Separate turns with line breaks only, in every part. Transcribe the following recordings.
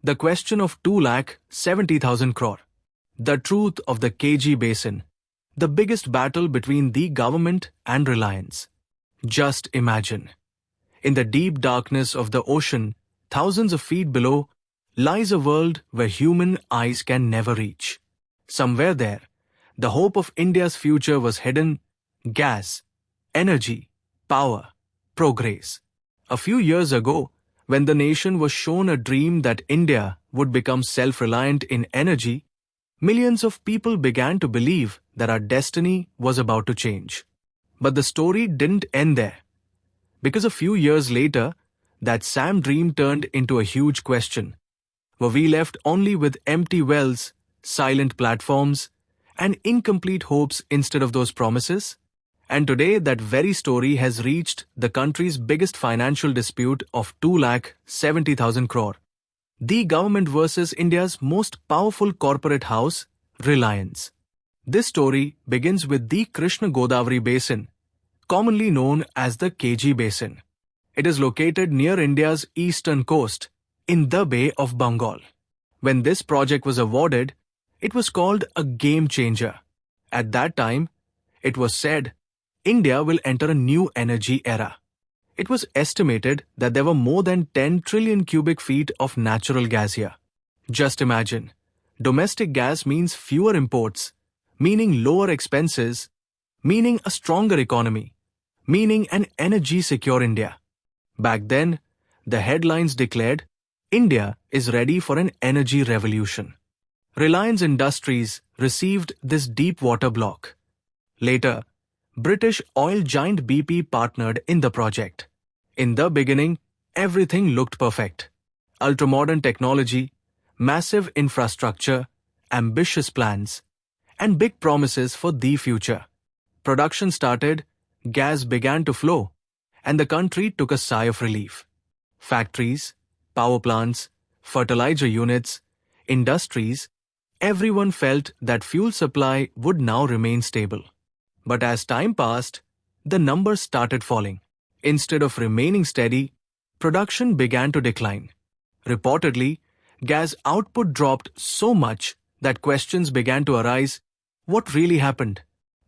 The question of 2,70,000 crore. The truth of the KG Basin. The biggest battle between the government and Reliance. Just imagine. In the deep darkness of the ocean, thousands of feet below, lies a world where human eyes can never reach. Somewhere there, the hope of India's future was hidden: gas, energy, power, progress. A few years ago, when the nation was shown a dream that India would become self-reliant in energy, millions of people began to believe that our destiny was about to change. But the story didn't end there. Because a few years later, that same dream turned into a huge question. Were we left only with empty wells, silent platforms, and incomplete hopes instead of those promises? And today, that very story has reached the country's biggest financial dispute of 2,70,000 crore. The government versus India's most powerful corporate house, Reliance. This story begins with the Krishna-Godavari Basin, commonly known as the KG Basin. It is located near India's eastern coast, in the Bay of Bengal. When this project was awarded, it was called a game changer. At that time, it was said, India will enter a new energy era. It was estimated that there were more than 10 trillion cubic feet of natural gas here. Just imagine, domestic gas means fewer imports, meaning lower expenses, meaning a stronger economy, meaning an energy-secure India. Back then, the headlines declared, India is ready for an energy revolution. Reliance Industries received this Deepwater block. Later, British oil giant BP partnered in the project. In the beginning, everything looked perfect. Ultra-modern technology, massive infrastructure, ambitious plans, and big promises for the future. Production started, gas began to flow, and the country took a sigh of relief. Factories, power plants, fertilizer units, industries, everyone felt that fuel supply would now remain stable. But as time passed, the numbers started falling. Instead of remaining steady, production began to decline. Reportedly, gas output dropped so much that questions began to arise: what really happened?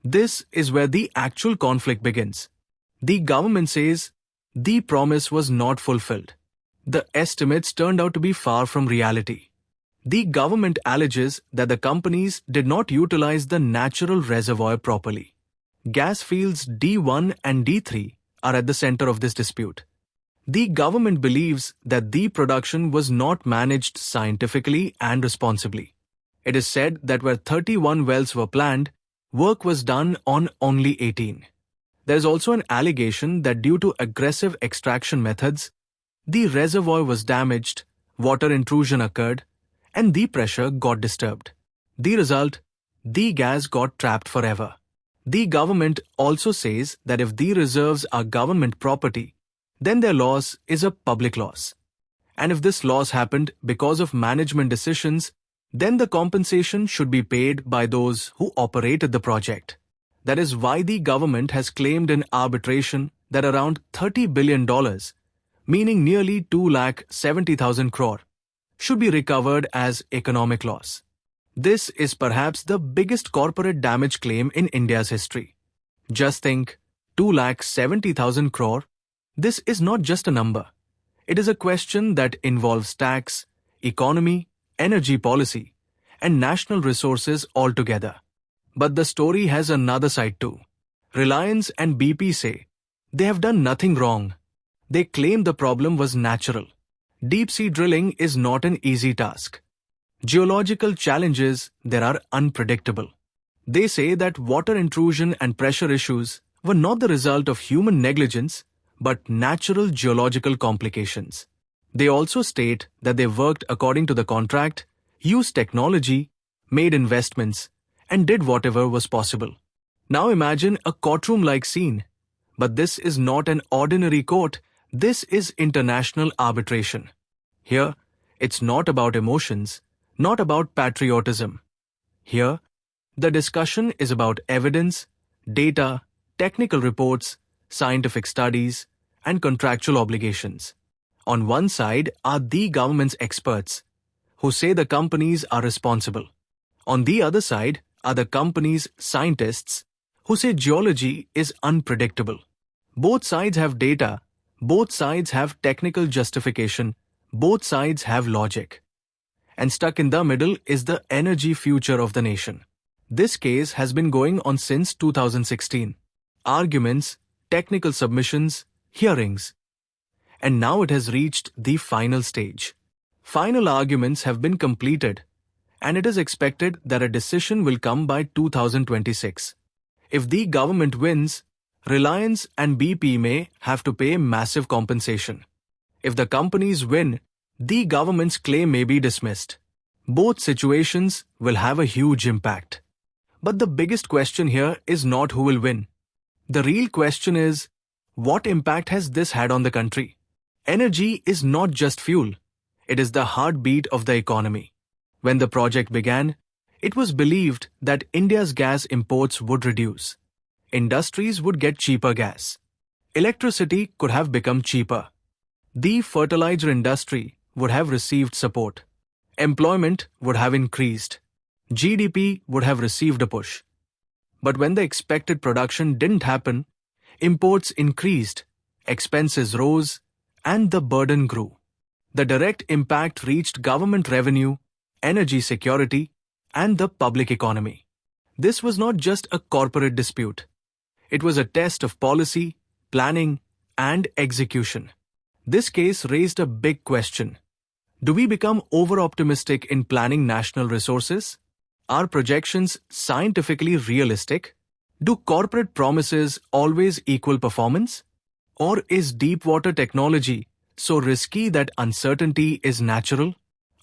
This is where the actual conflict begins. The government says the promise was not fulfilled. The estimates turned out to be far from reality. The government alleges that the companies did not utilize the natural reservoir properly. Gas fields D1 and D3 are at the center of this dispute. The government believes that the production was not managed scientifically and responsibly. It is said that where 31 wells were planned, work was done on only 18. There is also an allegation that due to aggressive extraction methods, the reservoir was damaged, water intrusion occurred, and the pressure got disturbed. The result, the gas got trapped forever. The government also says that if the reserves are government property, then their loss is a public loss. And if this loss happened because of management decisions, then the compensation should be paid by those who operated the project. That is why the government has claimed in arbitration that around $30 billion, meaning nearly 2,70,000 crore, should be recovered as economic loss. This is perhaps the biggest corporate damage claim in India's history. Just think, 2,70,000 crore. This is not just a number. It is a question that involves tax, economy, energy policy, and national resources altogether. But the story has another side too. Reliance and BP say they have done nothing wrong. They claim the problem was natural. Deep-sea drilling is not an easy task. Geological challenges there are unpredictable. They say that water intrusion and pressure issues were not the result of human negligence, but natural geological complications. They also state that they worked according to the contract, used technology, made investments, and did whatever was possible. Now imagine a courtroom-like scene. But this is not an ordinary court, this is international arbitration. Here, it's not about emotions, not about patriotism. Here, the discussion is about evidence, data, technical reports, scientific studies, and contractual obligations. On one side are the government's experts, who say the companies are responsible. On the other side are the company's scientists who say geology is unpredictable. Both sides have data, both sides have technical justification, both sides have logic. And stuck in the middle is the energy future of the nation. This case has been going on since 2016. Arguments, technical submissions, hearings. And now it has reached the final stage. Final arguments have been completed, and it is expected that a decision will come by 2026. If the government wins, Reliance and BP may have to pay massive compensation. If the companies win, the government's claim may be dismissed. Both situations will have a huge impact. But the biggest question here is not who will win. The real question is, what impact has this had on the country? Energy is not just fuel. It is the heartbeat of the economy. When the project began, it was believed that India's gas imports would reduce. Industries would get cheaper gas. Electricity could have become cheaper. The fertilizer industry would have received support. Employment would have increased. GDP would have received a push. But when the expected production didn't happen, imports increased, expenses rose, and the burden grew. The direct impact reached government revenue, energy security, and the public economy. This was not just a corporate dispute. It was a test of policy, planning, and execution. This case raised a big question. Do we become over-optimistic in planning national resources? Are projections scientifically realistic? Do corporate promises always equal performance? Or is deepwater technology so risky that uncertainty is natural?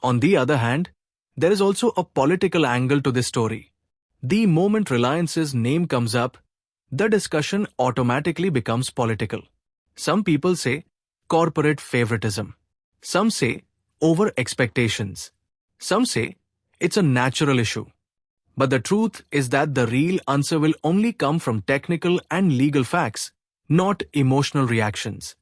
On the other hand, there is also a political angle to this story. The moment Reliance's name comes up, the discussion automatically becomes political. Some people say corporate favoritism. Some say over-expectations. Some say it's a natural issue. But the truth is that the real answer will only come from technical and legal facts, not emotional reactions.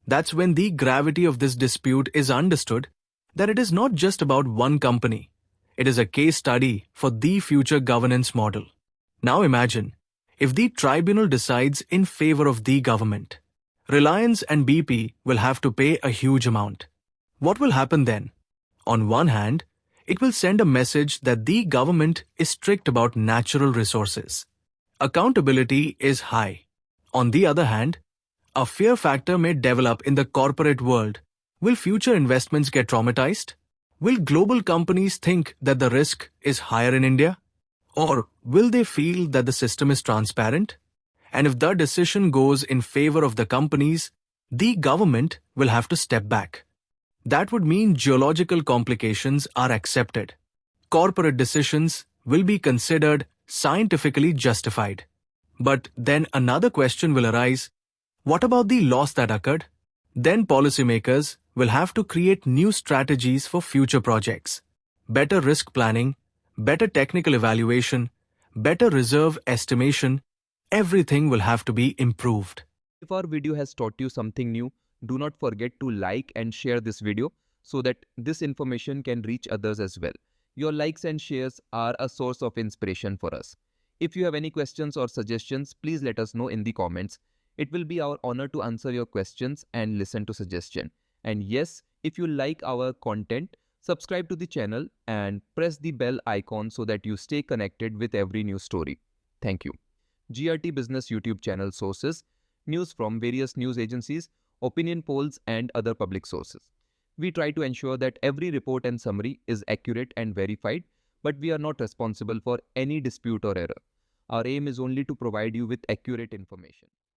That's when the gravity of this dispute is understood, that it is not just about one company. It is a case study for the future governance model. Now imagine, if the tribunal decides in favor of the government, Reliance and BP will have to pay a huge amount. What will happen then? On one hand, it will send a message that the government is strict about natural resources. Accountability is high. On the other hand, a fear factor may develop in the corporate world. Will future investments get traumatized? Will global companies think that the risk is higher in India? Or will they feel that the system is transparent? And if the decision goes in favor of the companies, the government will have to step back. That would mean geological complications are accepted. Corporate decisions will be considered scientifically justified. But then another question will arise. What about the loss that occurred? Then policymakers will have to create new strategies for future projects. Better risk planning, better technical evaluation, better reserve estimation, everything will have to be improved.
If our video has taught you something new, do not forget to like and share this video so that this information can reach others as well. Your likes and shares are a source of inspiration for us. If you have any questions or suggestions, please let us know in the comments. It will be our honor to answer your questions and listen to suggestions. And yes, if you like our content, subscribe to the channel and press the bell icon so that you stay connected with every new story. Thank you. GRT Business YouTube channel sources, news from various news agencies, opinion polls and other public sources. We try to ensure that every report and summary is accurate and verified, but we are not responsible for any dispute or error. Our aim is only to provide you with accurate information.